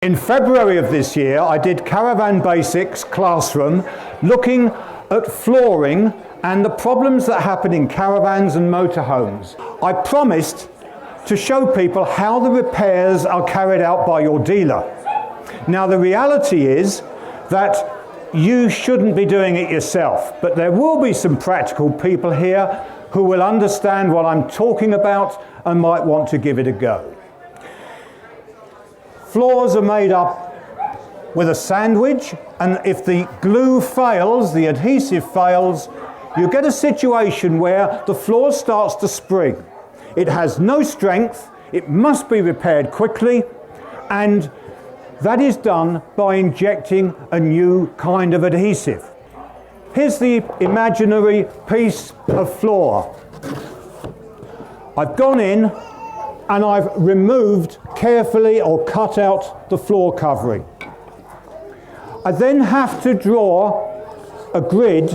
In February of this year, I did Caravan Basics classroom looking at flooring and the problems that happen in caravans and motorhomes. I promised to show people how the repairs are carried out by your dealer. Now the reality is that you shouldn't be doing it yourself, but there will be some practical people here who will understand what I'm talking about and might want to give it a go. Floors are made up with a sandwich, and if the glue fails, the adhesive fails, you get a situation where the floor starts to spring. It has no strength, it must be repaired quickly, and that is done by injecting a new kind of adhesive. Here's the imaginary piece of floor. I've gone in and I've removed carefully or cut out the floor covering. I then have to draw a grid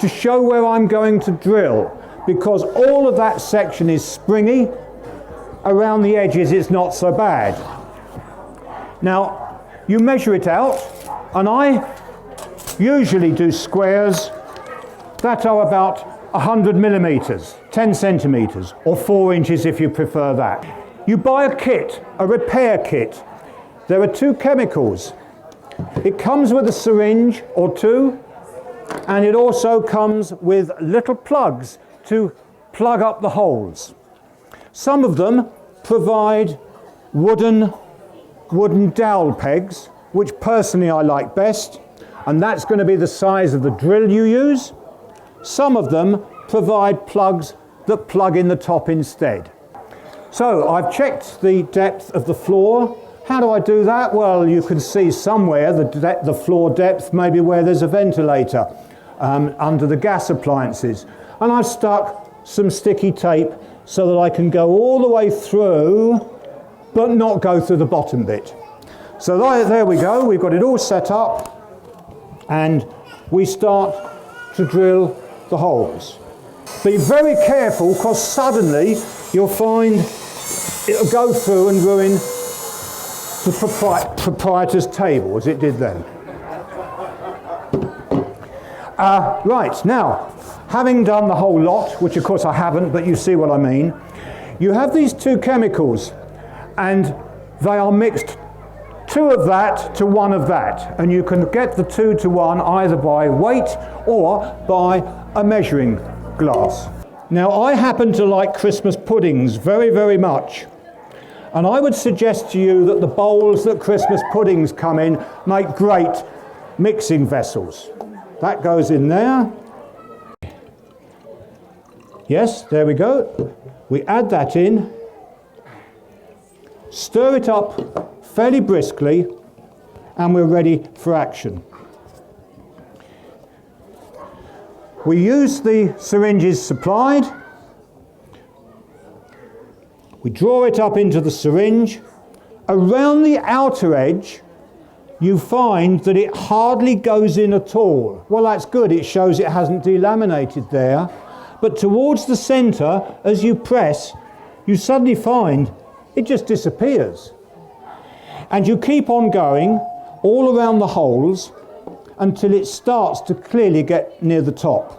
to show where I'm going to drill, because all of that section is springy. Around the edges it's not so bad. Now you measure it out, and I usually do squares that are about 100 millimeters, 10 centimeters, or 4 inches if you prefer that. You buy a kit, a repair kit. There are 2 chemicals. It comes with a syringe or 2, and it also comes with little plugs to plug up the holes. Some of them provide wooden dowel pegs, which personally I like best, and that's going to be the size of the drill you use. Some of them provide plugs that plug in the top instead. So I've checked the depth of the floor. How do I do that? Well, you can see somewhere the floor depth, maybe where there's a ventilator under the gas appliances. And I've stuck some sticky tape so that I can go all the way through, but not go through the bottom bit. So there we go, we've got it all set up, and we start to drill the holes. Be very careful, because suddenly you'll find it'll go through and ruin the proprietor's table, as it did then. Right, now, having done the whole lot, which of course I haven't, but you see what I mean, you have these 2 chemicals, and they are mixed 2 of that to 1 of that, and you can get the 2 to 1 either by weight or by a measuring glass. Now I happen to like Christmas puddings very, very much, and I would suggest to you that the bowls that Christmas puddings come in make great mixing vessels. That goes in there. Yes, there we go. We add that in, stir it up fairly briskly, and we're ready for action. We use the syringes supplied. We draw it up into the syringe. Around the outer edge, you find that it hardly goes in at all. Well, that's good, it shows it hasn't delaminated there. But towards the center, as you press, you suddenly find it just disappears. And you keep on going all around the holes until it starts to clearly get near the top.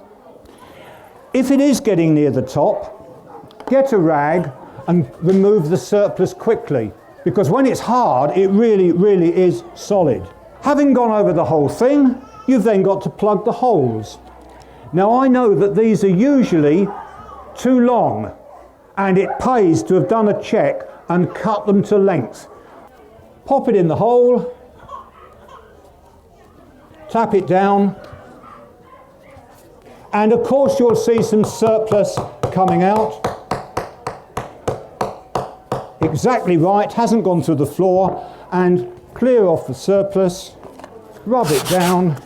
If it is getting near the top, get a rag and remove the surplus quickly, because when it's hard, it really, really is solid. Having gone over the whole thing, you've then got to plug the holes. Now I know that these are usually too long, and it pays to have done a check and cut them to length. Pop it in the hole, tap it down, and of course you'll see some surplus coming out. Exactly right, hasn't gone through the floor, and clear off the surplus, rub it down,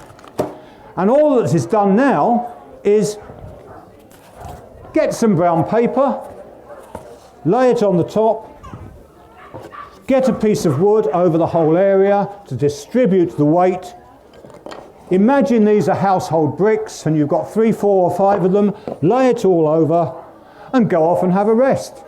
and all that is done now is get some brown paper, lay it on the top, get a piece of wood over the whole area to distribute the weight. Imagine these are household bricks and you've got 3, 4 or 5 of them, lay it all over and go off and have a rest.